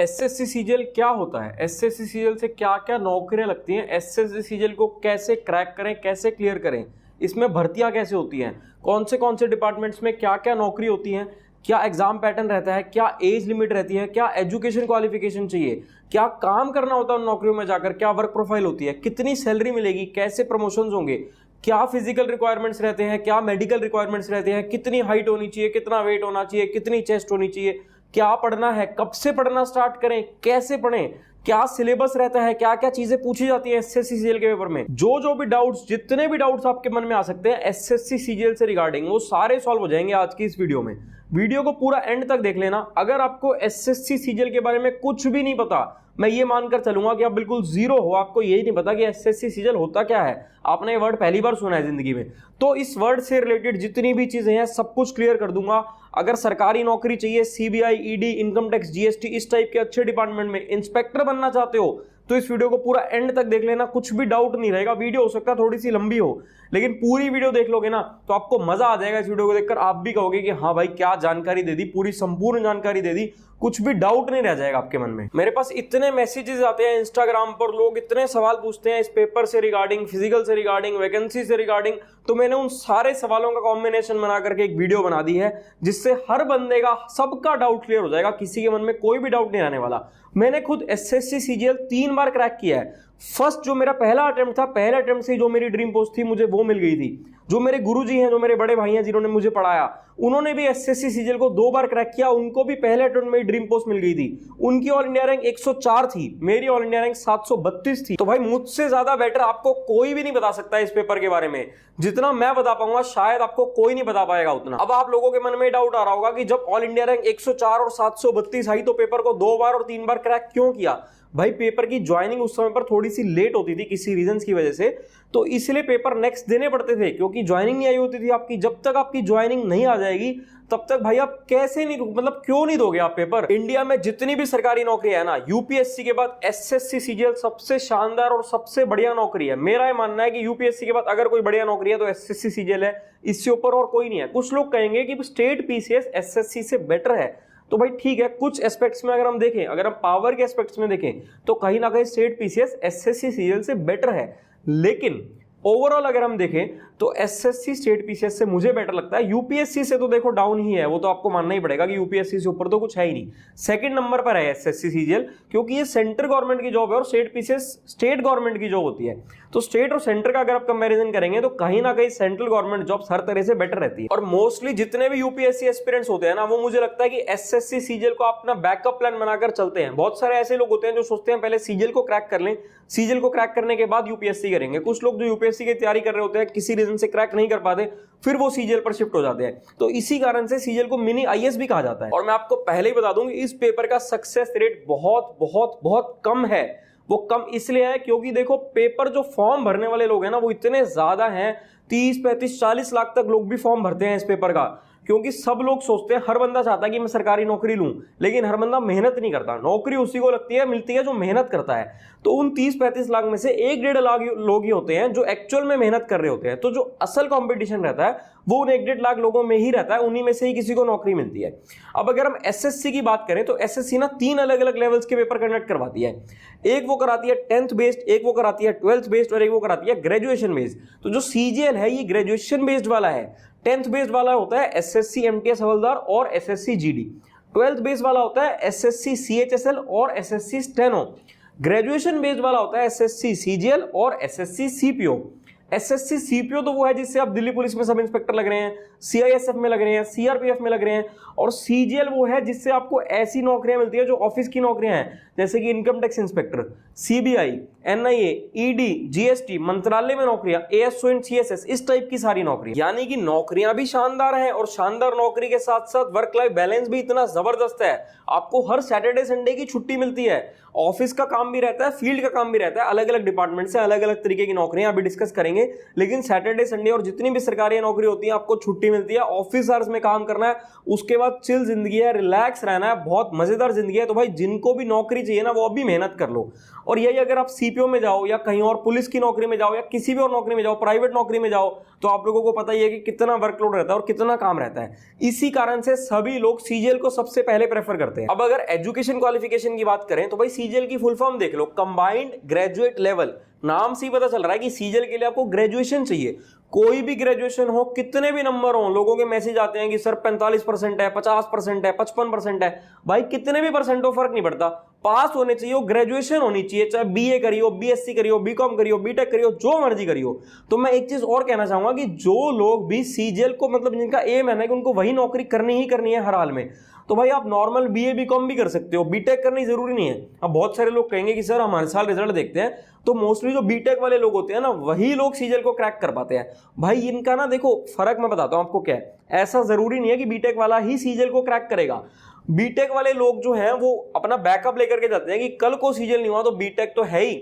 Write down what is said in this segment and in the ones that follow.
SSC CGL क्या होता है, एसएससी सीजीएल से क्या क्या नौकरियां लगती हैं, एसएससी सीजीएल को कैसे क्रैक करें, कैसे क्लियर करें, इसमें भर्तियां कैसे होती हैं, कौन से डिपार्टमेंट्स में क्या क्या नौकरी होती हैं, क्या एग्जाम पैटर्न रहता है, क्या एज लिमिट रहती है, क्या एजुकेशन क्वालिफिकेशन चाहिए, क्या काम करना होता है उन नौकरियों में जाकर, क्या वर्क प्रोफाइल होती है, कितनी सैलरी मिलेगी, कैसे प्रमोशंस होंगे, क्या फिजिकल रिक्वायरमेंट्स रहते हैं, क्या मेडिकल रिक्वायरमेंट्स रहते हैं, कितनी हाइट होनी चाहिए, कितना वेट होना चाहिए, कितनी चेस्ट होनी चाहिए, क्या पढ़ना है, कब से पढ़ना स्टार्ट करें, कैसे पढ़ें, क्या सिलेबस रहता है, क्या क्या चीजें पूछी जाती है एसएससी सीजीएल के पेपर में। जो भी डाउट्स, जितने भी डाउट्स आपके मन में आ सकते हैं एसएससी सीजीएल से रिगार्डिंग, वो सारे सॉल्व हो जाएंगे आज की इस वीडियो में। वीडियो को पूरा एंड तक देख लेना। अगर आपको एसएससी सीजीएल के बारे में कुछ भी नहीं पता, मैं ये मानकर चलूंगा कि आप बिल्कुल जीरो हो, आपको यही नहीं पता कि एसएससी सीजीएल होता क्या है, आपने ये वर्ड पहली बार सुना है जिंदगी में, तो इस वर्ड से रिलेटेड जितनी भी चीजें हैं सब कुछ क्लियर कर दूंगा। अगर सरकारी नौकरी चाहिए, CBI, ED, income tax, GST, इस टाइप के अच्छे डिपार्टमेंट में इंस्पेक्टर बनना चाहते हो तो इस वीडियो को पूरा एंड तक देख लेना, कुछ भी डाउट नहीं रहेगा। वीडियो हो सकता है थोड़ी सी लंबी हो, लेकिन पूरी वीडियो देख लोगे ना तो आपको मजा आ जाएगा। इस वीडियो को देखकर आप भी कहोगे कि हाँ भाई क्या जानकारी दे दी, पूरी संपूर्ण जानकारी दे दी, कुछ भी डाउट नहीं रह जाएगा आपके मन में। मेरे पास इतने मैसेजेस आते हैं इंस्टाग्राम पर, लोग इतने सवाल पूछते हैं इस पेपर से रिगार्डिंग, फिजिकल से रिगार्डिंग, वैकेंसी से रिगार्डिंग, तो मैंने उन सारे सवालों का कॉम्बिनेशन बना करके एक वीडियो बना दी है जिससे हर बंदे का, सबका डाउट क्लियर हो जाएगा, किसी के मन में कोई भी डाउट नहीं रहने वाला। मैंने खुद एसएससी सीजीएल 3 बार क्रैक किया है। फर्स्ट जो मेरा पहला अटेम्प्ट था, पहले अटेम्प्ट से जो मेरी ड्रीम पोस्ट थी मुझे वो मिल गई थी। जो मेरे गुरुजी हैं, जो मेरे बड़े भाई हैं जिन्होंने मुझे पढ़ाया, उन्होंने भी एसएससी सीजीएल को 2 बार क्रैक किया, उनको भी पहले अटेम्प्ट में ड्रीम पोस्ट मिल गई थी। उनकी ऑल इंडिया रैंक 104 थी, मेरी ऑल इंडिया रैंक 732 थी। तो भाई मुझसे ज्यादा बेटर आपको कोई भी नहीं बता सकता इस पेपर के बारे में। जितना मैं बता पाऊंगा शायद आपको कोई नहीं बता पाएगा उतना। अब आप लोगों के मन में डाउट आ रहा होगा कि जब ऑल इंडिया रैंक 104 और 732 आई तो पेपर को 2 बार और 3 बार क्रैक क्यों किया? भाई पेपर की ज्वाइनिंग उस समय पर थोड़ी सी लेट होती थी किसी रीजंस की वजह से, तो इसलिए पेपर नेक्स्ट देने पड़ते थे, क्योंकि ज्वाइनिंग नहीं आई होती थी आपकी। जब तक आपकी ज्वाइनिंग नहीं आ जाएगी तब तक भाई आप कैसे नहीं, मतलब क्यों नहीं दोगे आप पेपर। इंडिया में जितनी भी सरकारी नौकरी है ना, यूपीएससी के बाद एसएससी सीजीएल सबसे शानदार और सबसे बढ़िया नौकरी है। मेरा ये मानना है कि यूपीएससी के बाद अगर कोई बढ़िया नौकरी है तो एसएससी सीजीएल है, इससे ऊपर और कोई नहीं है। कुछ लोग कहेंगे कि स्टेट पीसीएस एसएससी से बेटर है, तो भाई ठीक है, कुछ एस्पेक्ट्स में अगर हम देखें, अगर हम पावर के एस्पेक्ट्स में देखें तो कहीं ना कहीं स्टेट पीसीएस एसएससी सीजीएल से बेटर है, लेकिन ओवरऑल अगर हम देखें तो एसएससी स्टेट पीसीएस से मुझे बेटर लगता है। यूपीएससी से तो देखो डाउन ही है, वो तो आपको मानना ही पड़ेगा कि यूपीएससी से ऊपर तो कुछ है ही नहीं। सेकंड नंबर पर है एसएससी सीजीएल, क्योंकि ये सेंट्रल गवर्नमेंट की जॉब है और स्टेट पीसीएस स्टेट गवर्नमेंट की जॉब होती है। तो स्टेट और सेंटर का अगर आप कंपैरिजन करेंगे तो कहीं ना कहीं सेंट्रल गवर्नमेंट जॉब हर तरह से बेटर रहती है। और मोस्टली जितने भी यूपीएससी एस्पिरेंट्स होते हैं ना, वो मुझे लगता है कि एसएससी सीजीएल को अपना बैकअप प्लान बनाकर चलते हैं। बहुत सारे ऐसे लोग होते हैं जो सोचते हैं पहले सीजीएल को क्रैक कर लें, सीजीएल को क्रैक करने के बाद यूपीएससी करेंगे। कुछ लोग जो यूपीएससी की तैयारी कर रहे होते हैं किसी रीजन से क्रैक नहीं कर पाते, फिर वो सीजीएल पर शिफ्ट हो जाते हैं। तो इसी कारण से सीजीएल को मिनी आईएएस भी कहा जाता है। और मैं आपको पहले ही बता दूं कि इस पेपर का सक्सेस रेट बहुत बहुत बहुत कम है। वो कम इसलिए है क्योंकि देखो पेपर जो फॉर्म भरने वाले लोग हैं ना, वो इतने ज्यादा हैं, 30, 35, 40 लाख तक लोग भी फॉर्म भरते हैं इस पेपर का। क्योंकि सब लोग सोचते हैं, हर बंदा चाहता है कि मैं सरकारी नौकरी लूं, लेकिन हर बंदा मेहनत नहीं करता। नौकरी उसी को लगती है, मिलती है जो मेहनत करता है। तो उन 30-35 लाख में से 1-1.5 लाख लोग ही होते हैं जो एक्चुअल में मेहनत कर रहे होते हैं। तो जो असल कंपटीशन रहता है वो उन 1-1.5 लाख लोगों में ही रहता है, उन्हीं में से ही किसी को नौकरी मिलती है। अब अगर हम एसएससी की बात करें तो एसएससी ना 3 अलग अलग लेवल्स के पेपर कंडक्ट करवाती है। एक वो कराती है 10th बेस्ड, एक वो कराती है 12th बेस्ड और एक वो कराती है ग्रेजुएशन बेस्ड। तो जो सीजीएल है ये ग्रेजुएशन बेस्ड वाला है। 10th बेस्ड वाला होता है एसएससी एमटीएस हवलदार और एसएससी जीडी। 12th बेस्ड वाला होता है एसएससी सीएचएसएल और एसएससी स्टेनो। ग्रेजुएशन बेस्ड वाला होता है एसएससी सीजीएल और एसएससी सीपीओ। एसएससी सीपीओ तो वो है जिससे आप दिल्ली पुलिस में सब इंस्पेक्टर लग रहे हैं, सीआईएसएफ में लग रहे हैं, सीआरपीएफ में लग रहे हैं। और सीजीएल वो है जिससे आपको ऐसी नौकरियां मिलती है जो ऑफिस की नौकरियां हैं, जैसे कि income tax inspector, CBI, NIA, ED, GST, मंत्रालय में नौकरियां, एएसओ एंड सीएसएस, इस टाइप की सारी नौकरियां। यानी कि नौकरियां भी शानदार हैं और शानदार नौकरी के साथ साथ वर्क लाइफ बैलेंस भी इतना जबरदस्त है। आपको हर सैटरडे संडे की छुट्टी मिलती है, ऑफिस का काम भी रहता है, फील्ड का काम भी रहता है। अलग अलग डिपार्टमेंट से अलग अलग तरीके की नौकरियां अभी डिस्कस करेंगे, लेकिन सैटरडे संडे और जितनी भी सरकारी नौकरी होती है आपको छुट्टी छुट्टी मिलती है, ऑफिस आवर्स में काम करना है, उसके बाद चिल जिंदगी है, रिलैक्स रहना है, बहुत मजेदार जिंदगी है। तो भाई जिनको भी नौकरी चाहिए ना वो अभी मेहनत कर लो। और यही अगर आप सीपीओ में जाओ या कहीं और पुलिस की नौकरी में जाओ या किसी भी और नौकरी में जाओ, प्राइवेट नौकरी में जाओ, तो आप लोगों को पता ही है कि कितना वर्कलोड रहता है और कितना काम रहता है। इसी कारण से सभी लोग सीजीएल को सबसे पहले प्रेफर करते हैं। अब अगर एजुकेशन क्वालिफिकेशन की बात करें तो भाई सीजीएल की फुल फॉर्म देख लो, कंबाइंड ग्रेजुएट लेवल। नाम से ही पता चल रहा है कि सीजीएल के लिए आपको ग्रेजुएशन चाहिए। कोई भी ग्रेजुएशन हो, कितने भी नंबर हो, लोगों के मैसेज आते हैं कि सर 45% है, 50% है, 55% है। भाई कितने भी परसेंट हो फर्क नहीं पड़ता, पास होने चाहिए, वो ग्रेजुएशन होनी चाहिए, चाहे बीए करियो, बीएससी करियो, बीकॉम करियो, बीटेक करियो, जो मर्जी करियो। तो मैं एक चीज और कहना चाहूंगा कि जो लोग भी सीजीएल को मतलब जिनका एम है ना कि उनको वही नौकरी करनी ही करनी है हर हाल में, तो भाई आप नॉर्मल बीए बीकॉम भी कर सकते हो, बीटेक करनी जरूरी नहीं है। अब बहुत सारे लोग कहेंगे कि सर हम हर साल रिजल्ट देखते हैं, तो मोस्टली जो बीटेक वाले लोग होते हैं ना वही लोग सीजीएल को क्रैक कर पाते हैं। भाई इनका ना देखो फर्क मैं बताता हूं आपको क्या है। ऐसा जरूरी नहीं है कि बीटेक वाला ही सीजीएल को क्रैक करेगा। बीटेक वाले लोग जो हैं वो अपना बैकअप लेकर के जाते हैं कि कल को सीजीएल नहीं हुआ तो बीटेक तो है ही,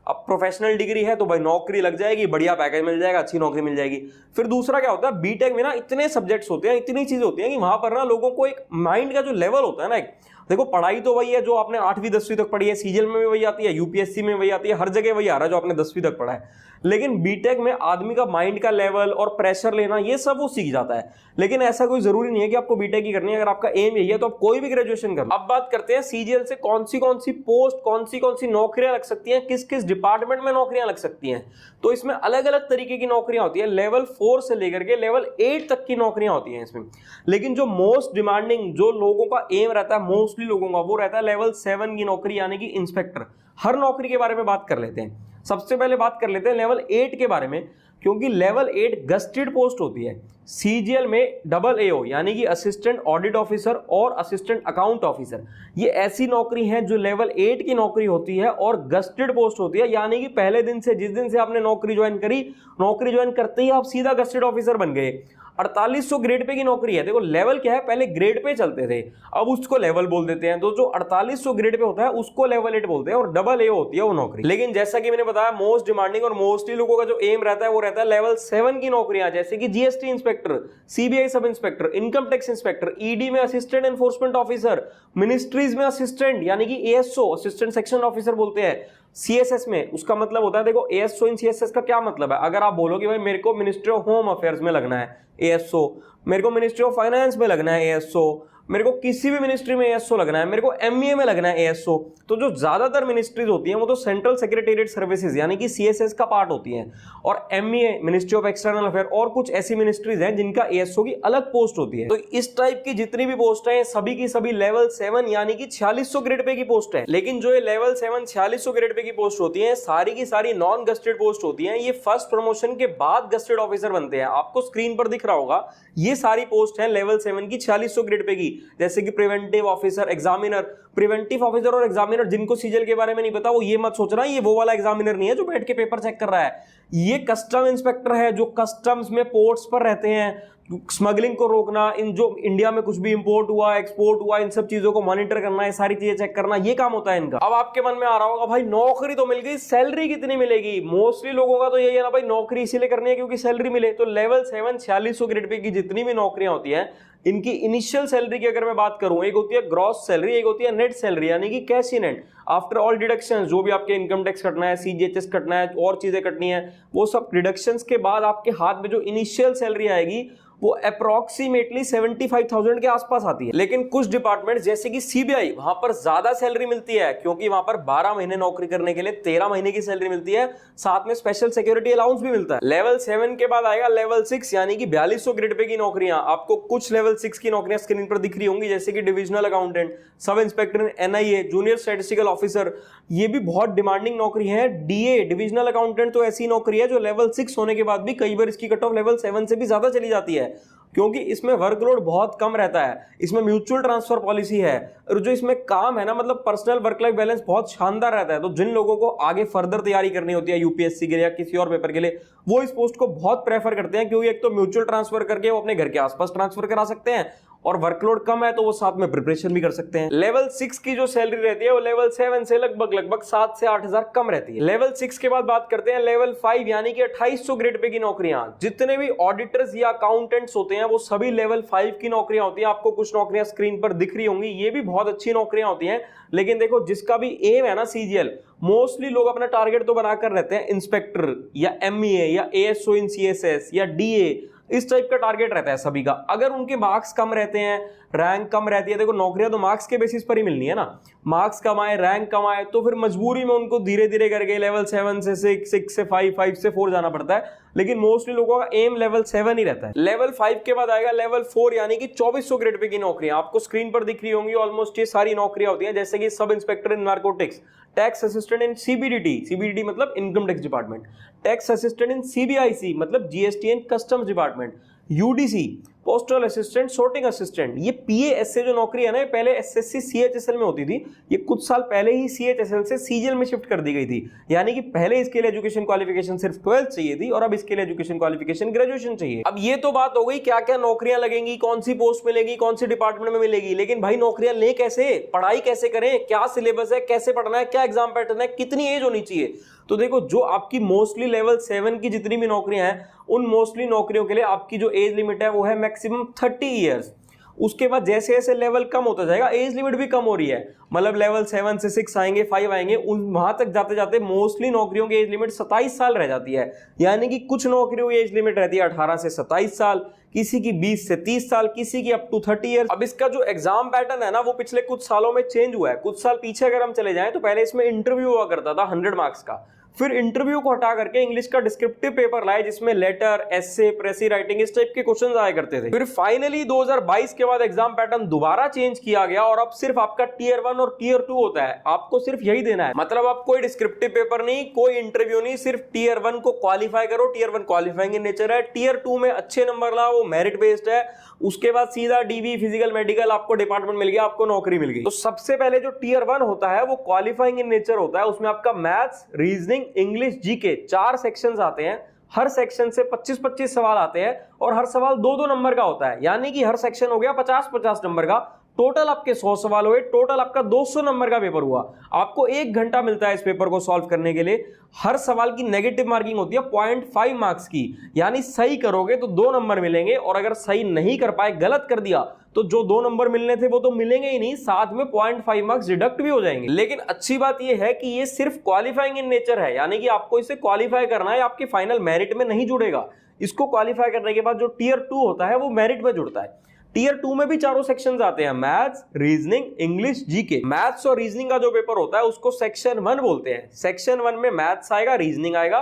अब प्रोफेशनल डिग्री है तो भाई नौकरी लग जाएगी, बढ़िया पैकेज मिल जाएगा, अच्छी नौकरी मिल जाएगी। फिर दूसरा क्या होता है, बीटेक में ना इतने सब्जेक्ट्स होते हैं, इतनी चीजें होती हैं कि वहां पर ना लोगों को एक माइंड का जो लेवल होता है ना, देखो पढ़ाई तो वही है जो आपने 8वीं 10वीं तक पढ़ी है, सीजीएल में भी वही आती है, यूपीएससी में वही आती है, हर जगह वही आ रहा है जो आपने 10वीं तक पढ़ा है। लेकिन बीटेक में आदमी का माइंड का लेवल और प्रेशर लेना ये सब वो सीख जाता है। लेकिन ऐसा कोई जरूरी नहीं है कि आपको बीटेक ही करनी है, अगर आपका एम यही है तो आप कोई भी ग्रेजुएशन कर लो। अब बात करते हैं सीजीएल से कौन सी पोस्ट, कौन सी नौकरियां लग सकती हैं, किस किस डिपार्टमेंट में नौकरियां लग सकती हैं। तो इसमें अलग अलग तरीके की नौकरियां होती है, लेवल 4 से लेकर के लेवल 8 तक की नौकरियां होती हैं इसमें। लेकिन जो मोस्ट डिमांडिंग जो लोगों का एम रहता है, मोस्टली लोगों का, वो रहता है लेवल 7 की नौकरी यानी कि इंस्पेक्टर। हर नौकरी के बारे में बात कर लेते हैं। सबसे पहले बात कर लेते हैं लेवल 8 के बारे में, क्योंकि लेवल 8 गस्टेड पोस्ट होती है। सीजीएल में डबल AO यानी कि असिस्टेंट ऑडिट ऑफिसर और असिस्टेंट अकाउंट ऑफिसर, ये ऐसी नौकरी है जो लेवल 8 की नौकरी होती है और गस्टेड पोस्ट होती है। यानी कि पहले दिन से, जिस दिन से आपने नौकरी ज्वाइन करी, नौकरी ज्वाइन करते ही आप सीधा गस्टेड ऑफिसर बन गए। 4800 ग्रेड पे की नौकरी है। देखो लेवल क्या है, पहले ग्रेड पे चलते थे, अब उसको लेवल बोल देते हैं। तो जो 4800 ग्रेड पे होता है उसको लेवल 8 बोलते हैं और डबल AO होती है वो नौकरी। लेकिन जैसा कि मैंने बताया, मोस्ट डिमांडिंग और मोस्टली लोगों का जो एम रहता है वो रहता है लेवल 7 की नौकरियां, जैसे कि GST inspector, CBI sub inspector, income tax inspector, ED में असिस्टेंट एनफोर्समेंट ऑफिसर, मिनिस्ट्रीज में असिस्टेंट यानी कि ASO असिस्टेंट सेक्शन ऑफिसर बोलते हैं। सीएसएस में उसका मतलब होता है, देखो ASO इन सीएसएस का क्या मतलब है, अगर आप बोलो कि भाई मेरे को मिनिस्ट्री ऑफ होम अफेयर्स में लगना है ASO, मेरे को मिनिस्ट्री ऑफ फाइनेंस में लगना है ASO, मेरे को किसी भी मिनिस्ट्री में ASO लगना है, मेरे को MBA में लगना है ASO, तो जो ज्यादातर मिनिस्ट्रीज होती हैं वो तो सेंट्रल सेक्रेटेरिएट सर्विसेज यानी कि CSS का पार्ट होती हैं, और MBA ministry of external affair और कुछ ऐसी मिनिस्ट्रीज हैं जिनका ASO की अलग पोस्ट होती है। तो इस टाइप की जितनी भी पोस्ट है सभी की सभी लेवल 7 यानी कि 4600 ग्रेड पे की पोस्ट है। लेकिन जो ये लेवल 7 4600 ग्रेड पे की पोस्ट होती है सारी की सारी नॉन गस्टेड पोस्ट होती है। ये फर्स्ट प्रमोशन के बाद गस्टेड ऑफिसर बनते हैं। आपको स्क्रीन पर दिख रहा होगा ये सारी पोस्ट है लेवल 7 की 4600 ग्रेड पे की, जैसे कि preventive officer, examiner. Preventive officer और एग्जामिनर जिनको सीजीएल के बारे में नहीं पता वो ये मत सोच रहा है ये वो वाला एग्जामिनर नहीं है जो बैठ के पेपर चेक कर रहा है। ये कस्टम इंस्पेक्टर है जो कस्टम्स में पोर्ट्स पर रहते हैं, स्मगलिंग को रोकना, इन जो इंडिया में कुछ भी इंपोर्ट हुआ एक्सपोर्ट हुआ इन सब चीजों को मॉनिटर करना, ये सारी चीजें चेक करना, ये काम होता है इनका। अब आपके मन में आ रहा होगा भाई नौकरी तो मिल गई, सैलरी कितनी मिलेगी? मोस्टली लोगों का तो यही है ना भाई, नौकरी इसीलिए करनी है क्योंकि सैलरी मिले। तो लेवल 7 4600 ग्रेड पे की जितनी भी नौकरियां होती हैं इनकी इनिशियल सैलरी की अगर मैं बात करूं, एक होती है ग्रॉस सैलरी, एक होती है नेट सैलरी यानी कि cash in hand after all deductions, जो भी आपके इनकम टैक्स कटना है, CGHS कटना है और चीजें कटनी है, वो सब डिडक्शंस के बाद आपके हाथ में जो इनिशियल सैलरी आएगी वो अप्रोक्सीमेटली 75,000 के आसपास आती है। लेकिन कुछ डिपार्टमेंट जैसे कि CBI, वहां पर ज्यादा सैलरी मिलती है क्योंकि वहां पर 12 महीने नौकरी करने के लिए 13 महीने की सैलरी मिलती है, साथ में स्पेशल सिक्योरिटी अलाउंस भी मिलता है। लेवल 7 के बाद आएगा लेवल 6 यानी कि 4200 ग्रेड पे की नौकरियां। आपको कुछ लेवल 6 की नौकरियां स्क्रीन पर दिख रही होंगी, जैसे कि divisional accountant, sub inspector NIA, junior statistical officer, ये भी बहुत डिमांडिंग नौकरी है। DA डिविजनल अकाउंटेंट तो ऐसी नौकरी है जो लेवल 6 होने के बाद भी कई बार इसकी कट ऑफ लेवल 7 से भी ज्यादा चली जाती है क्योंकि इसमें वर्कलोड बहुत कम रहता है, इसमें म्यूचुअल ट्रांसफर पॉलिसी है और जो इसमें काम है ना, मतलब पर्सनल वर्क लाइफ बैलेंस बहुत शानदार रहता है। तो जिन लोगों को आगे फर्दर तैयारी करनी होती है UPSC के लिए या किसी और पेपर के लिए, वो इस पोस्ट को बहुत प्रेफर करते हैं क्योंकि एक तो म्यूचुअल ट्रांसफर करके वो अपने घर के आसपास ट्रांसफर करा सकते हैं और वर्कलोड कम है तो वो साथ में प्रिपरेशन भी कर सकते हैं। लेवल 6 की जो सैलरी रहती है वो लेवल 7 से लगभग 7 से 8 हजार कम रहती है। लेवल 6 के बाद बात करते हैं लेवल 5 यानी कि 2800 ग्रेड पे की नौकरियां। जितने भी ऑडिटर्स या अकाउंटेंट्स होते हैं वो सभी लेवल 5 की नौकरियां होती हैं। आपको कुछ नौकरियां स्क्रीन पर दिख रही होंगी, ये भी बहुत अच्छी नौकरियां होती हैं, लेकिन देखो जिसका भी एम है ना सीजीएल, मोस्टली लोग अपना टारगेट तो बनाकर रहते हैं इंस्पेक्टर या एमईए या एएसओ इन सीएसएस या डीए, इस टाइप का टारगेट रहता है सभी का। अगर उनके मार्क्स कम रहते हैं, रैंक कम रहती है, देखो नौकरियां तो मार्क्स के बेसिस पर ही मिलनी है ना, मार्क्स कम आए, रैंक कम आए, तो फिर मजबूरी में उनको धीरे धीरे करके लेवल 7 से 6, 6 से 5, 5 से 4 जाना पड़ता है, लेकिन मोस्टली लोगों का एम लेवल 7 ही रहता है। लेवल 5 के बाद आएगा लेवल 4 यानी कि 2400 ग्रेड पे की नौकरियां। आपको स्क्रीन पर दिख रही होंगी, ऑलमोस्ट ये सारी नौकरियां होती हैं, जैसे कि सब inspector in narcotics, tax assistant in CBDT मतलब income tax department, tax assistant in CBIC मतलब GST and customs department, UDC postal assistant, sorting assistant. ये पीएएसए जो नौकरी है ना, ये पहले एसएससी सीएचएसएल में होती थी, ये कुछ साल पहले ही सीएचएसएल से सीजीएल में शिफ्ट कर दी गई थी। यानी कि पहले इसके लिए एजुकेशन क्वालिफिकेशन सिर्फ 12th चाहिए थी और अब इसके लिए एजुकेशन क्वालिफिकेशन ग्रेजुएशन चाहिए। अब ये तो बात हो गई क्या क्या नौकरियां लगेंगी, कौन सी पोस्ट मिलेगी, कौन सी डिपार्टमेंट में मिलेगी, लेकिन भाई नौकरियां ले कैसे, पढ़ाई कैसे करें, क्या सिलेबस है, कैसे पढ़ना है, क्या एग्जाम पैटर्न है, कितनी एज होनी चाहिए। तो देखो जो आपकी मोस्टली लेवल 7 की जितनी भी नौकरियां हैं, उन मोस्टली नौकरियों के लिए आपकी जो एज लिमिट है वो है मैक्सिमम 30 इयर्स। उसके बाद जैसे जैसे लेवल कम होता जाएगा एज लिमिट भी कम हो रही है, मतलब लेवल 7 से 6 आएंगे, 5 आएंगे, वहां तक जाते जाते मोस्टली नौकरियों की एज लिमिट 27 साल रह जाती है। यानी कि कुछ नौकरियों की एज लिमिट रहती है 18 से 27 साल, किसी की 20 से 30 साल, किसी की अप टू 30 ईयर्स। अब इसका जो एग्जाम पैटर्न है ना वो पिछले कुछ सालों में चेंज हुआ है। कुछ साल पीछे अगर हम चले जाएं तो पहले इसमें इंटरव्यू हुआ करता था 100 मार्क्स का, फिर इंटरव्यू को हटा करके इंग्लिश का डिस्क्रिप्टिव पेपर लाए जिसमें लेटर, एसे, प्रेसी राइटिंग इस टाइप के क्वेश्चंस आया करते थे। फिर फाइनली 2022 के बाद एग्जाम पैटर्न दोबारा चेंज किया गया और अब सिर्फ आपका टीयर 1 और टीयर 2 होता है, आपको सिर्फ यही देना है। मतलब आप कोई डिस्क्रिप्टिव पेपर नहीं, कोई इंटरव्यू नहीं, सिर्फ टीयर 1 को क्वालिफाई करो, टीयर 1 क्वालिफाइंग इन नेचर है, टीयर 2 में अच्छे नंबर लाओ, वो मेरिट बेस्ड है, उसके बाद सीधा डीवी फिजिकल मेडिकल आपको डिपार्टमेंट मिल गया, आपको नौकरी मिल गई। तो सबसे पहले जो टीयर 1 होता है वो क्वालिफाइंग इन नेचर होता है, उसमें आपका maths, reasoning, English, GK 4 sections आते हैं, हर सेक्शन से 25-25 सवाल आते हैं और हर सवाल 2-2 नंबर का होता है, यानी कि हर सेक्शन हो गया 50-50 नंबर का, टोटल आपके 100 सवाल हुए, टोटल आपका 200 नंबर का पेपर हुआ। आपको 1 घंटा मिलता है इस पेपर को सॉल्व करने के लिए। हर सवाल की नेगेटिव मार्किंग होती है 0.5 मार्क्स की, यानी सही करोगे तो 2 नंबर मिलेंगे और अगर सही नहीं कर पाए, गलत कर दिया, तो जो 2 नंबर मिलने थे वो तो मिलेंगे ही नहीं, साथ में 0.5 मार्क्स डिडक्ट भी हो जाएंगे। लेकिन अच्छी बात यह है कि ये सिर्फ क्वालिफाइंग इन नेचर है, यानी कि आपको इसे क्वालिफाई करना है, आपके फाइनल मेरिट में नहीं जुड़ेगा। इसको क्वालिफाई करने के बाद जो टीयर 2 होता है वो मेरिट में जुड़ता है। टीयर 2 में भी चारों सेक्शंस आते हैं, maths, reasoning, English, GK. Maths और रीजनिंग का जो पेपर होता है उसको सेक्शन 1 बोलते हैं। सेक्शन 1 में मैथ्स आएगा, रीजनिंग आएगा,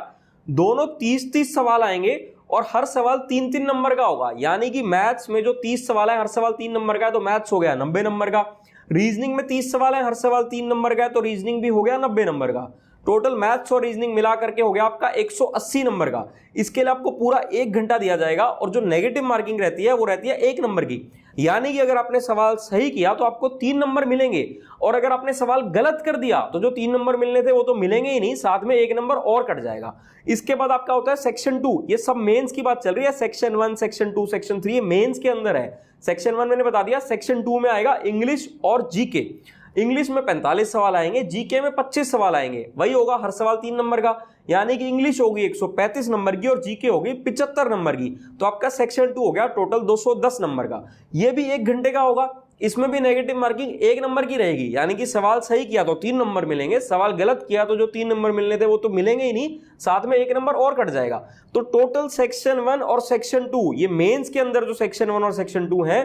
दोनों 30-30 सवाल आएंगे और हर सवाल 3-3 नंबर का होगा। यानी कि मैथ्स में जो 30 सवाल है, हर सवाल 3 नंबर का है, तो मैथ्स हो गया 90 नंबर का। रीजनिंग में 30 सवाल है, हर सवाल 3 नंबर का है, तो रीजनिंग भी हो गया 90 नंबर का। टोटल मैथ्स और रीजनिंग मिला करके हो गया आपका 180 नंबर का। इसके लिए आपको पूरा 1 घंटा दिया जाएगा और जो नेगेटिव मार्किंग रहती है वो रहती है 1 नंबर की। यानी कि अगर आपने सवाल सही किया तो आपको 3 नंबर मिलेंगे और अगर आपने सवाल गलत कर दिया तो जो 3 नंबर मिलने थे वो तो मिलेंगे ही नहीं, साथ में 1 नंबर और कट जाएगा। इसके बाद आपका होता है सेक्शन 2। ये सब मेंस की बात चल रही है, सेक्शन 1, सेक्शन 2, सेक्शन 3 ये मेंस के अंदर है। सेक्शन 1 मैंने बता दिया, सेक्शन 2 में आएगा इंग्लिश और जीके। इंग्लिश में 45 सवाल आएंगे, जीके में 25 सवाल आएंगे, वही होगा हर सवाल 3 नंबर का। यानी कि इंग्लिश होगी 135 नंबर की और जीके होगी 75 नंबर की। तो आपका सेक्शन 2 हो गया टोटल 210 नंबर का। ये भी 1 घंटे का होगा। इसमें भी नेगेटिव मार्किंग 1 नंबर की रहेगी, यानी कि सवाल सही किया तो 3 नंबर मिलेंगे, सवाल गलत किया तो जो 3 नंबर मिलने थे वो तो मिलेंगे ही नहीं, साथ में 1 नंबर और कट जाएगा। तो टोटल सेक्शन 1 और सेक्शन 2, ये मेंस के अंदर जो सेक्शन 1 और सेक्शन 2 है,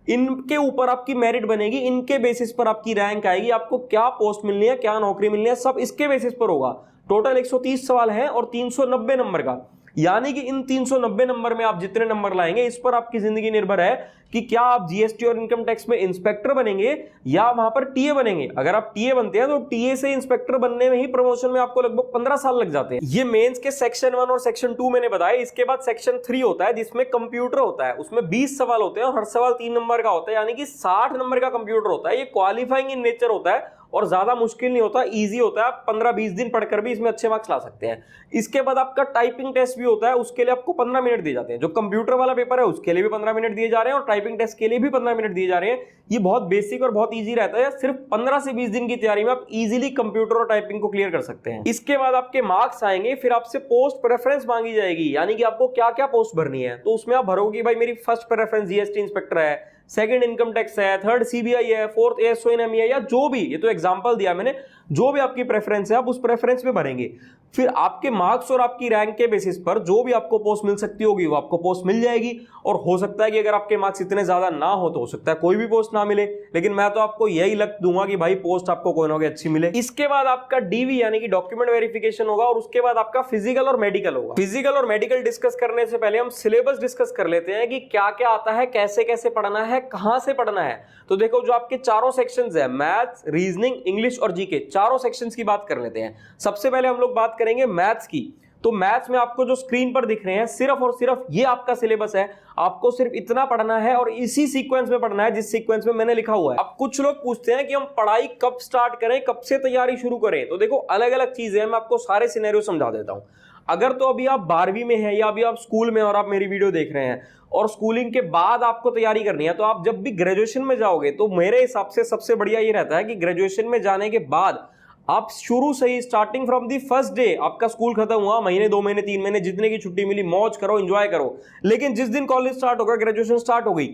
इनके ऊपर आपकी मेरिट बनेगी, इनके बेसिस पर आपकी रैंक आएगी, आपको क्या पोस्ट मिलनी है, क्या नौकरी मिलनी है, सब इसके बेसिस पर होगा। टोटल 130 सवाल है और 390 नंबर का। यानी कि इन 390 नंबर में आप जितने नंबर लाएंगे इस पर आपकी जिंदगी निर्भर है कि क्या आप जीएसटी और इनकम टैक्स में इंस्पेक्टर बनेंगे या वहां पर टीए बनेंगे। अगर आप टीए बनते हैं तो टीए से इंस्पेक्टर बनने में ही प्रमोशन में आपको लगभग 15 साल लग जाते हैं। ये मेंस के सेक्शन 1 और सेक्शन 2 मैंने बताया। इसके बाद सेक्शन 3 होता है जिसमें कंप्यूटर होता है, उसमें 20 सवाल होते हैं और हर सवाल 3 नंबर का होता है, यानी कि 60 नंबर का कंप्यूटर होता है। ये क्वालिफाइंग इन नेचर होता है और ज्यादा मुश्किल नहीं होता, इजी होता है, आप 15-20 दिन पढ़कर भी इसमें अच्छे मार्क्स ला सकते हैं। इसके बाद आपका टाइपिंग टेस्ट भी होता है, उसके लिए आपको 15 मिनट दिए जाते हैं। जो कंप्यूटर वाला पेपर है उसके लिए भी 15 मिनट दिए जा रहे हैं और टाइपिंग टेस्ट के लिए भी 15 मिनट दिए जा रहे हैं। ये बहुत बेसिक और बहुत ईजी रहता है, सिर्फ 15 से 20 दिन की तैयारी में आप इजीली कंप्यूटर और टाइपिंग को क्लियर कर सकते हैं। इसके बाद आपके मार्क्स आएंगे, फिर आपसे पोस्ट प्रेफरेंस मांगी जाएगी, यानी कि आपको क्या क्या पोस्ट भरनी है। तो उसमें आप भरोगे भाई मेरी फर्स्ट प्रेफरेंस जीएसटी इंस्पेक्टर है, सेकंड इनकम टैक्स है, थर्ड सीबीआई है, फोर्थ एएसओएनएमई है, या जो भी, ये तो एग्जांपल दिया मैंने, जो भी आपकी प्रेफरेंस है आप उस प्रेफरेंस में भरेंगे। फिर आपके मार्क्स और आपकी रैंक के बेसिस पर जो भी आपको पोस्ट मिल सकती होगी वो आपको पोस्ट मिल जाएगी। और हो सकता है कि अगर आपके मार्क्स इतने ज्यादा ना हो तो हो सकता है कोई भी पोस्ट ना मिले, लेकिन मैं तो आपको यही लक दूंगा कि भाई पोस्ट आपको कोई ना कोई अच्छी मिले। इसके बाद आपका डीवी यानी कि डॉक्यूमेंट वेरिफिकेशन होगा और उसके बाद आपका फिजिकल और मेडिकल होगा। फिजिकल और मेडिकल डिस्कस करने से पहले हम सिलेबस डिस्कस कर लेते हैं कि क्या क्या आता है, कैसे कैसे पढ़ना है, कहां से पढ़ना है। तो देखो जो आपके चारों सेक्शंस है, मैथ्स, रीजनिंग, इंग्लिश और जीके, चारों सेक्शंस की बात कर लेते हैं। सबसे पहले हम लोग बात करेंगे मैथ्स की। तो मैथ्स में आपको जो स्क्रीन पर दिख रहे हैं सिर्फ और सिर्फ ये आपका सिलेबस है, आपको सिर्फ इतना पढ़ना है और इसी सीक्वेंस में पढ़ना है जिस सीक्वेंस में मैंने लिखा हुआ है। अब कुछ लोग पूछते हैं कि हम पढ़ाई कब स्टार्ट करें, कब से तैयारी शुरू करें। तो देखो अलग अलग चीजें हैं, मैं आपको सारे सिनेरियो समझा देता हूं। अगर तो अभी आप 12वीं में हैं या अभी आप स्कूल में और आप मेरी वीडियो देख रहे हैं और स्कूलिंग के बाद आपको तैयारी करनी है, तो आप जब भी ग्रेजुएशन में जाओगे तो मेरे हिसाब से सबसे बढ़िया ये रहता है कि ग्रेजुएशन में जाने के बाद आप शुरू से ही starting from the first day, आपका स्कूल खत्म हुआ, महीने 2 महीने 3 महीने जितने की छुट्टी मिली मौज करो, एंजॉय करो। लेकिन जिस दिन कॉलेज स्टार्ट होगा, ग्रेजुएशन स्टार्ट हो गई,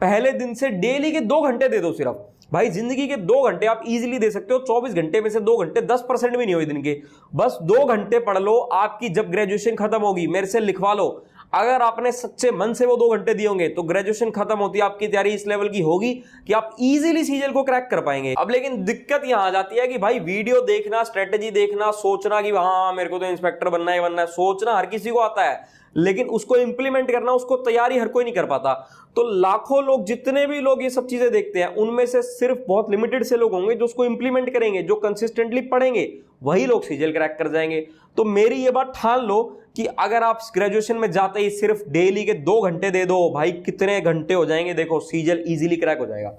पहले दिन से डेली के 2 घंटे दे दो सिर्फ। भाई जिंदगी के 2 घंटे आप इजीली दे सकते हो, 24 घंटे में से 2 घंटे 10% भी नहीं हुए दिन के, बस 2 घंटे पढ़ लो। आपकी जब ग्रेजुएशन खत्म होगी मेरे से लिखवा लो, अगर आपने सच्चे मन से वो 2 घंटे दिए होंगे तो ग्रेजुएशन खत्म होती है आपकी तैयारी इस लेवल की होगी कि आप इजीली सीजीएल को क्रैक कर पाएंगे। अब लेकिन दिक्कत यहां आ जाती है कि भाई वीडियो देखना, स्ट्रेटेजी देखना, सोचना कि हाँ मेरे को तो इंस्पेक्टर बनना है, सोचना हर किसी को आता है, लेकिन उसको इंप्लीमेंट करना, उसको तैयारी हर कोई नहीं कर पाता। तो लाखों लोग, जितने भी लोग ये सब चीजें देखते हैं, उनमें से सिर्फ बहुत लिमिटेड से लोग होंगे जो उसको इंप्लीमेंट करेंगे, जो कंसिस्टेंटली पढ़ेंगे, वही लोग सीजीएल क्रैक कर जाएंगे। तो मेरी ये बात ठान लो कि अगर आप ग्रेजुएशन में जाते ही सिर्फ डेली के 2 घंटे दे दो, भाई कितने घंटे हो जाएंगे, देखो सीजीएल इजीली क्रैक हो जाएगा।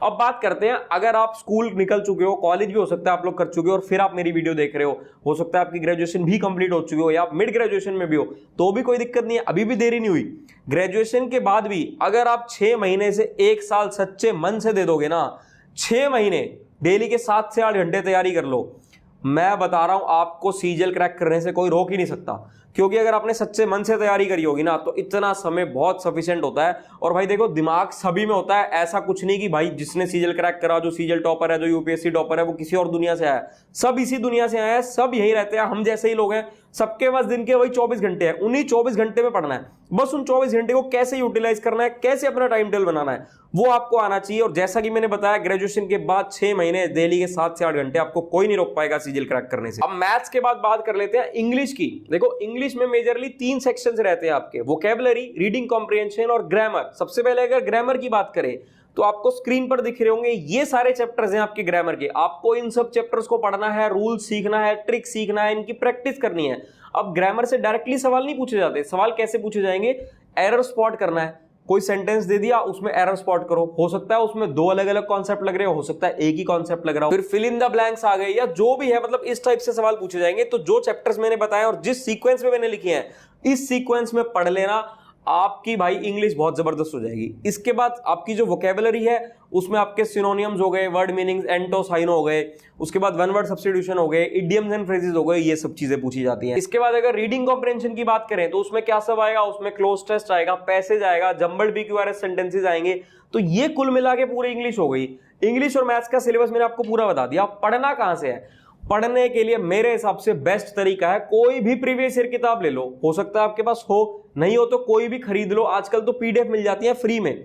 अब बात करते हैं, अगर आप स्कूल निकल चुके हो, कॉलेज भी हो सकता है आप लोग कर चुके हो और फिर आप मेरी वीडियो देख रहे हो सकता है आपकी ग्रेजुएशन भी कंप्लीट हो चुकी हो या आप मिड ग्रेजुएशन में भी हो, तो भी कोई दिक्कत नहीं है, अभी भी देरी नहीं हुई। ग्रेजुएशन के बाद भी अगर आप 6 महीने से 1 साल सच्चे मन से दे दोगे ना, 6 महीने डेली के 7 से 8 घंटे तैयारी कर लो, मैं बता रहा हूं आपको सीजीएल क्रैक करने से कोई रोक ही नहीं सकता। क्योंकि अगर आपने सच्चे मन से तैयारी करी होगी ना, तो इतना समय बहुत सफिशिएंट होता है। और भाई देखो दिमाग सभी में होता है, ऐसा कुछ नहीं कि भाई जिसने सीजीएल क्रैक करा, जो सीजीएल टॉपर है, जो यूपीएससी टॉपर है, वो किसी और दुनिया से आया है। सब इसी दुनिया से आए हैं, सब यही रहते हैं, हम जैसे ही लोग हैं। सबके पास दिन के वही 24 घंटे हैं, उन्हीं 24 घंटे में पढ़ना है। बस उन 24 घंटे को कैसे यूटिलाइज करना है, कैसे अपना टाइम टेबल बनाना है, वो आपको आना चाहिए। और जैसा कि मैंने बताया, ग्रेजुएशन के बाद 6 महीने डेली के 7 से 8 घंटे आपको कोई नहीं रोक पाएगा सीजीएल क्रैक करने से। अब मैथ्स के बाद बात कर लेते हैं इंग्लिश की। देखो इंग्लिश में मेजरली 3 सेक्शंस रहते हैं आपके, वोकैबुलरी, रीडिंग कॉम्प्रिहेंशन और ग्रामर। सबसे पहले अगर ग्रामर की बात करें तो आपको स्क्रीन पर दिख रहे होंगे ये सारे चैप्टर्स हैं आपके ग्रामर के। आपको इन सब चैप्टर्स को पढ़ना है, रूल सीखना है, ट्रिक सीखना है, इनकी प्रैक्टिस करनी है। अब ग्रामर से डायरेक्टली सवाल नहीं पूछे जाते। सवाल कैसे पूछे जाएंगे, एरर स्पॉट करना है। कोई सेंटेंस दे दिया, उसमें एरर स्पॉट करो। हो सकता है उसमें 2 अलग अलग कॉन्सेप्ट लग रहे हो सकता है एक ही कॉन्सेप्ट लग रहा हो। फिर फिल इन द ब्लैंक्स आ गए या जो भी है, मतलब इस टाइप से सवाल पूछे जाएंगे। तो जो चैप्टर्स मैंने बताए और जिस सीक्वेंस में मैंने लिखे हैं, इस सीक्वेंस में पढ़ लेना, आपकी भाई इंग्लिश बहुत जबरदस्त हो जाएगी। इसके बाद आपकी जो वोकैबुलरी है उसमें आपके सिनोनियम्स हो गए, वर्ड मीनिंग्स, एंटो साइनो हो गए, उसके बाद वन वर्ड सब्स्टिट्यूशन हो गए, इडियम्स एंड फ्रेजेस हो गए, ये सब चीजें पूछी जाती हैं। इसके बाद अगर रीडिंग कॉम्प्रिहेंशन की बात करें तो उसमें क्या सब आएगा, उसमें क्लोज टेस्ट आएगा, पैसेज आएगा, जंबल्ड बीक्यूआरएस सेंटेंसेस आएंगे। तो ये कुल मिला के पूरी इंग्लिश हो गई। इंग्लिश और मैथ्स का सिलेबस मैंने आपको पूरा बता दिया। पढ़ना कहां से है, पढ़ने के लिए मेरे हिसाब से बेस्ट तरीका है कोई भी प्रीवियस ईयर किताब ले लो। हो सकता है आपके पास हो, नहीं हो तो कोई भी खरीद लो। आजकल तो पीडीएफ मिल जाती है फ्री में।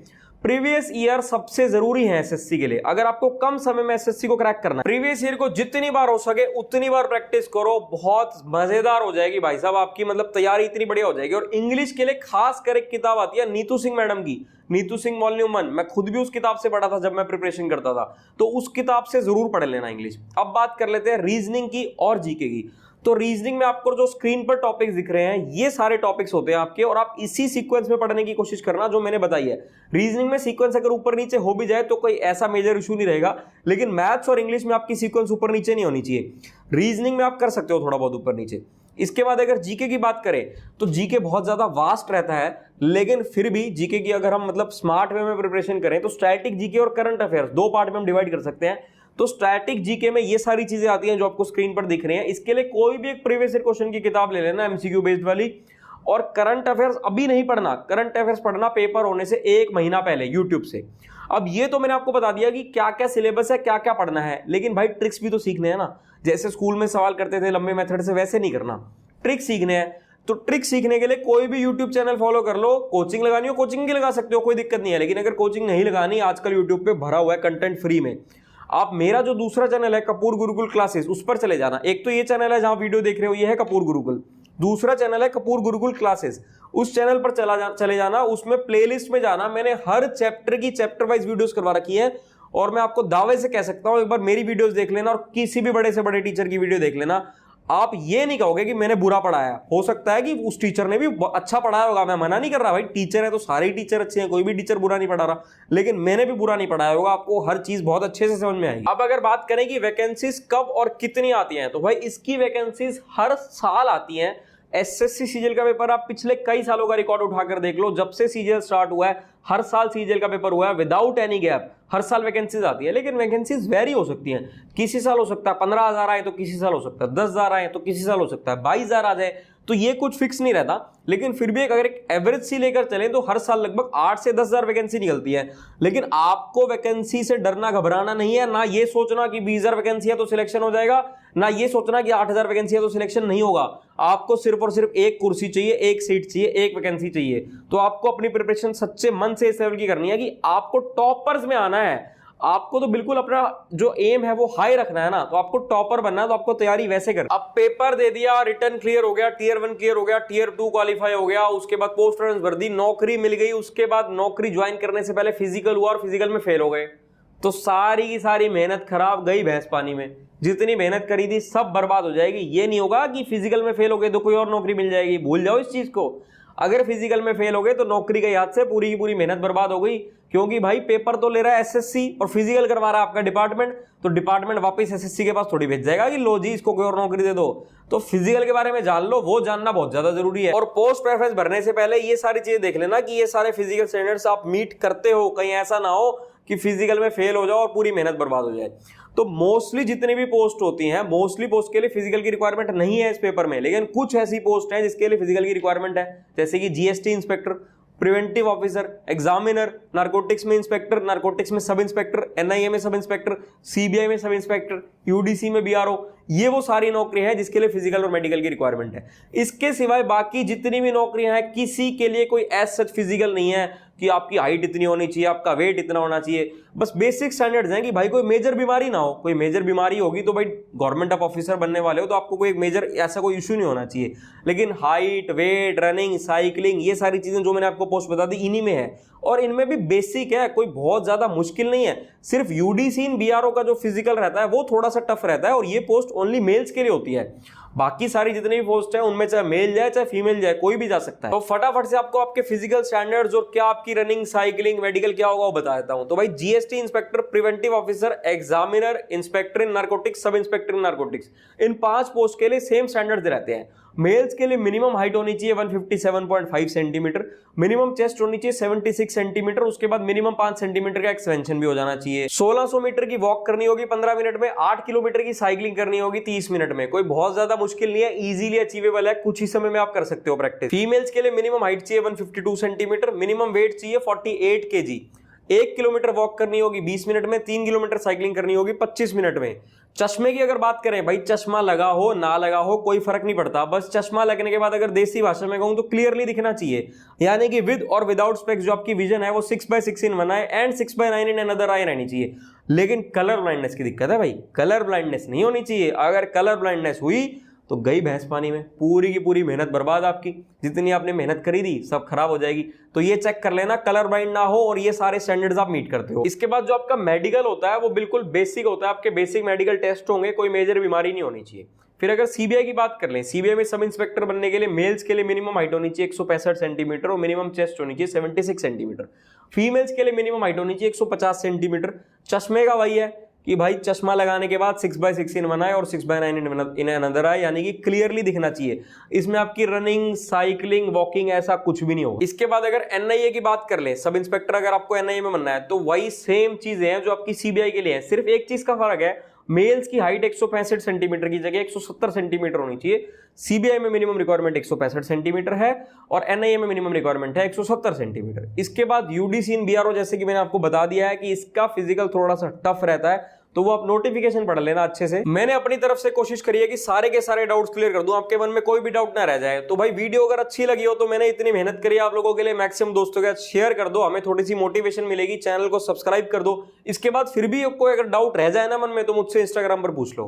प्रीवियस ईयर सबसे जरूरी है एसएससी के लिए। अगर आपको कम समय में एसएससी को क्रैक करना है, प्रीवियस ईयर को जितनी बार हो सके उतनी बार प्रैक्टिस करो, बहुत मजेदार हो जाएगी भाई साहब आपकी, मतलब तैयारी इतनी बढ़िया हो जाएगी। और इंग्लिश के लिए खास कर एक किताब आती है नीतू सिंह मैडम की, नीतू सिंह वॉल्यूम 1। मैं खुद भी उस किताब से पढ़ा था जब मैं प्रिपरेशन करता था, तो उस किताब से जरूर पढ़ लेना इंग्लिश। अब बात कर लेते हैं रीजनिंग की और जीके की। तो रीजनिंग में आपको जो स्क्रीन पर टॉपिक्स दिख रहे हैं ये सारे टॉपिक्स होते हैं आपके, और आप इसी सीक्वेंस में पढ़ने की कोशिश करना जो मैंने बताई है। रीजनिंग में सीक्वेंस अगर ऊपर नीचे हो भी जाए तो कोई ऐसा मेजर इशू नहीं रहेगा, लेकिन मैथ्स और इंग्लिश में आपकी सीक्वेंस ऊपर नीचे नहीं होनी चाहिए। रीजनिंग में आप कर सकते हो थोड़ा बहुत ऊपर नीचे। इसके बाद अगर जीके की बात करें तो जीके बहुत ज्यादा वास्ट रहता है, लेकिन फिर भी जीके की अगर हम मतलब स्मार्ट वे में प्रिपरेशन करें तो स्टैटिक जीके और करंट अफेयर्स दो पार्ट में हम डिवाइड कर सकते हैं। तो स्टैटिक जीके में ये सारी चीजें आती हैं जो आपको स्क्रीन पर दिख रही हैं। इसके लिए कोई भी एक प्रीवियस ईयर क्वेश्चन की किताब ले लेना एमसीक्यू बेस्ड वाली, और करंट अफेयर्स अभी नहीं पढ़ना, करंट अफेयर्स पढ़ना पेपर होने से 1 महीना पहले यूट्यूब से। अब ये तो मैंने आपको बता दिया कि क्या क्या सिलेबस है, क्या क्या पढ़ना है, लेकिन भाई ट्रिक्स भी तो सीखने हैं ना। जैसे स्कूल में सवाल करते थे लंबे मेथड से, वैसे नहीं करना, ट्रिक सीखने हैं। तो ट्रिक सीखने के लिए कोई भी यूट्यूब चैनल फॉलो कर लो। कोचिंग लगानी हो कोचिंग की लगा सकते हो, कोई दिक्कत नहीं है, लेकिन अगर कोचिंग नहीं लगानी, आजकल यूट्यूब पे भरा हुआ है कंटेंट फ्री में। आप मेरा जो दूसरा चैनल है कपूर गुरुकुल क्लासेस, उस पर चले जाना। एक तो ये चैनल है जहां वीडियो देख रहे हो, ये है कपूर गुरुकुल। दूसरा चैनल है कपूर गुरुकुल क्लासेस, उस चैनल पर चले जाना। उसमें प्लेलिस्ट में जाना, मैंने हर चैप्टर की चैप्टर वाइज वीडियोस करवा रखी है, और मैं आपको दावे से कह सकता हूं एक बार मेरी वीडियोस देख लेना और किसी भी बड़े से बड़े टीचर की वीडियो देख लेना, आप ये नहीं कहोगे कि मैंने बुरा पढ़ाया। हो सकता है कि उस टीचर ने भी अच्छा पढ़ाया होगा, मैं मना नहीं कर रहा भाई, टीचर है तो सारे ही टीचर अच्छे हैं, कोई भी टीचर बुरा नहीं पढ़ा रहा, लेकिन मैंने भी बुरा नहीं पढ़ाया होगा, आपको हर चीज बहुत अच्छे से समझ में आएगी। अब अगर बात करें कि वैकेंसीज कब और कितनी आती हैं, तो भाई इसकी वैकेंसीज हर साल आती हैं। एसएससी सीजीएल का पेपर आप पिछले कई सालों का रिकॉर्ड उठाकर देख लो, जब से सीजीएल स्टार्ट हुआ है हर साल सीजीएल का पेपर हुआ है विदाउट एनी गैप, हर साल वैकेंसीज आती है। लेकिन वैकेंसीज वेरी हो सकती हैं, किसी साल हो सकता है 15,000 आए तो किसी साल हो सकता है 10,000 आए तो किसी साल हो सकता है 22,000 आ जाए, तो ये कुछ फिक्स नहीं रहता। लेकिन फिर भी अगर एक एवरेज सी लेकर चले तो हर साल लगभग 8 से 10,000 वैकेंसी निकलती है। लेकिन आपको वैकेंसी से डरना घबराना नहीं है, ना ये सोचना कि 20,000 वैकेंसी है तो सिलेक्शन हो जाएगा, ना ये सोचना कि 8,000 वैकेंसी है तो सिलेक्शन नहीं होगा। आपको सिर्फ और सिर्फ एक कुर्सी चाहिए, एक सीट चाहिए, एक वैकेंसी चाहिए। तो आपको अपनी प्रिपरेशन सच्चे मन से इस लेवल की करनी है कि आपको टॉपर्स में आना है। आपको तो बिल्कुल अपना जो एम है वो हाई रखना है ना, तो आपको टॉपर बनना है, तो आपको तैयारी वैसे कर। अब पेपर दे दिया, रिटर्न क्लियर हो गया, टियर 1 क्लियर हो गया, टियर 2 क्वालिफाई हो गया, उसके बाद पोस्ट रेफरेंस भर दी, नौकरी मिल गई, उसके बाद नौकरी ज्वाइन करने से पहले फिजिकल हुआ और फिजिकल में फेल हो गए, तो सारी की सारी मेहनत खराब गई भैंस पानी में। जितनी मेहनत करी थी सब बर्बाद हो जाएगी। ये नहीं होगा कि फिजिकल में फेल हो गए तो कोई और नौकरी मिल जाएगी, भूल जाओ इस चीज को। अगर फिजिकल में फेल हो गए तो नौकरी के याद से पूरी की पूरी मेहनत बर्बाद हो गई, क्योंकि भाई पेपर तो ले रहा है एसएससी और फिजिकल करवा रहा है आपका डिपार्टमेंट, तो डिपार्टमेंट वापस एसएससी के पास थोड़ी भेज जाएगा कि लो जी इसको कोई और नौकरी दे दो। तो फिजिकल के बारे में जान लो, वो जानना बहुत ज्यादा जरूरी है। और पोस्ट प्रेफरेंस भरने से पहले ये सारी चीजें देख लेना कि ये सारे फिजिकल स्टैंडर्ड्स आप मीट करते हो, कहीं ऐसा ना हो कि फिजिकल में फेल हो जाओ और पूरी मेहनत बर्बाद हो जाए। तो मोस्टली जितनी भी पोस्ट होती हैं, मोस्टली पोस्ट के लिए फिजिकल की रिक्वायरमेंट नहीं है इस पेपर में, लेकिन कुछ ऐसी पोस्ट है जिसके लिए फिजिकल की रिक्वायरमेंट है, जैसे कि GST inspector, preventive officer, examiner, narcotics में इंस्पेक्टर, नारकोटिक्स में सब इंस्पेक्टर, एनआईए में सब इंस्पेक्टर, सीबीआई में सब इंस्पेक्टर, यूडीसी में बीआरओ, ये वो सारी नौकरी है जिसके लिए फिजिकल और मेडिकल की रिक्वायरमेंट है। इसके सिवाय बाकी जितनी भी नौकरियां हैं किसी के लिए कोई एज सच फिजिकल नहीं है कि आपकी हाइट इतनी होनी चाहिए, आपका वेट इतना होना चाहिए। बस बेसिक स्टैंडर्ड्स हैं कि भाई कोई मेजर बीमारी ना हो। कोई मेजर बीमारी होगी तो भाई गवर्नमेंट ऑफ ऑफिसर बनने वाले हो तो आपको कोई एक मेजर ऐसा कोई इशू नहीं होना चाहिए। लेकिन हाइट, वेट, रनिंग, साइकिलिंग, ये सारी चीजें जो मैंने आपको पोस्ट बता दी इन्हीं में है, और इनमें भी बेसिक है, कोई बहुत ज्यादा मुश्किल नहीं है। सिर्फ यूडीसी इन बीआरओ का जो फिजिकल रहता है वो थोड़ा सा टफ रहता है, और ये पोस्ट ओनली मेल्स के लिए होती है। बाकी सारी जितनी भी पोस्ट है उनमें चाहे मेल जाए चाहे फीमेल जाए, कोई भी जा सकता है। तो फटाफट से आपको आपके फिजिकल स्टैंडर्ड्स और क्या आपकी रनिंग, साइकिलिंग, मेडिकल क्या होगा वो बता देता हूं। तो भाई GST inspector, preventive officer, examiner, inspector in narcotics, sub inspector in narcotics, in 5 post के लिए सेम स्टैंडर्ड्स रहते हैं। मेल्स के लिए मिनिमम हाइट होनी चाहिए 157.5 सेंटीमीटर, मिनिमम चेस्ट होनी चाहिए 76 सेंटीमीटर, उसके बाद मिनिमम 5 सेंटीमीटर का एक्सपेंशन भी हो जाना चाहिए। 1600 मीटर की वॉक करनी होगी 15 मिनट में, 8 किलोमीटर की साइकिलिंग करनी होगी 30 मिनट में। कोई बहुत ज्यादा मुश्किल नहीं है, इजीली अचीवेबल है, कुछ ही समय में आप कर सकते हो प्रैक्टिस। फीमेल्स के लिए मिनिमम हाइट चाहिए 152 सेंटीमीटर, मिनिमम वेट चाहिए 48 kg, 1 किलोमीटर वॉक करनी होगी 20 मिनट में, 3 किलोमीटर साइकिलिंग करनी होगी 25 मिनट में। चश्मे की अगर बात करें, भाई चश्मा लगा हो ना लगा हो कोई फर्क नहीं पड़ता, बस चश्मा लगने के बाद अगर देसी भाषा में कहूं तो क्लियरली दिखना चाहिए, यानी कि विद और विदाउट स्पेक्स जो आपकी विजन है वो 6/6 in one eye and 6/9 in another eye रहनी चाहिए। लेकिन कलर ब्लाइंडनेस की दिक्कत है भाई, कलर ब्लाइंडनेस नहीं होनी चाहिए। अगर कलर ब्लाइंडनेस हुई तो गई भैंस पानी में, पूरी की पूरी मेहनत बर्बाद आपकी, जितनी आपने मेहनत करी थी सब खराब हो जाएगी। तो ये चेक कर लेना कलर ब्लाइंड ना हो और ये सारे स्टैंडर्ड्स आप मीट करते हो। इसके बाद जो आपका मेडिकल होता है वो बिल्कुल बेसिक होता है, आपके बेसिक मेडिकल टेस्ट होंगे, कोई मेजर बीमारी नहीं होनी चाहिए। फिर अगर सीबीआई की बात कर लें, सीबीआई में सब इंस्पेक्टर बनने के लिए मेल्स के लिए मिनिमम हाइट होनी चाहिए 165 सेंटीमीटर और मिनिमम चेस्ट होनी चाहिए 76 सेंटीमीटर। फीमेल्स के लिए मिनिमम हाइट होनी चाहिए 150 सेंटीमीटर। चश्मे का वही है कि भाई चश्मा लगाने के बाद 6x6 इन वन आए और 6x9 इन अनदर आए, यानी कि क्लियरली दिखना चाहिए। इसमें आपकी रनिंग, साइकिलिंग, वॉकिंग ऐसा कुछ भी नहीं होगा। इसके बाद अगर एनआईए की बात कर लें, सब इंस्पेक्टर अगर आपको एनआईए में बनना है तो वही सेम चीजें हैं जो आपकी सीबीआई के लिए है, सिर्फ एक चीज का फर्क है, मेल्स की हाइट 165 सेंटीमीटर की जगह 170 सेंटीमीटर होनी चाहिए। सीबीआई में मिनिमम रिक्वायरमेंट 165 सेंटीमीटर है और एनआईए में मिनिमम रिक्वायरमेंट है 170 सेंटीमीटर। इसके बाद यूडीसी इन बीआरओ, जैसे कि मैंने आपको बता दिया है कि इसका फिजिकल थोड़ा सा टफ रहता है, तो वो आप नोटिफिकेशन पढ़ लेना अच्छे से। मैंने अपनी तरफ से कोशिश करी है कि सारे के सारे डाउट्स क्लियर कर दूं, आपके मन में कोई भी डाउट ना रह जाए। तो भाई वीडियो अगर अच्छी लगी हो तो मैंने इतनी मेहनत करी है आप लोगों के लिए, मैक्सिमम दोस्तों के साथ शेयर कर दो, हमें थोड़ी सी मोटिवेशन मिलेगी। चैनल को सब्सक्राइब कर दो। इसके बाद फिर भी कोई अगर डाउट रह जाए ना मन में तो मुझसे इंस्टाग्राम पर पूछ लो।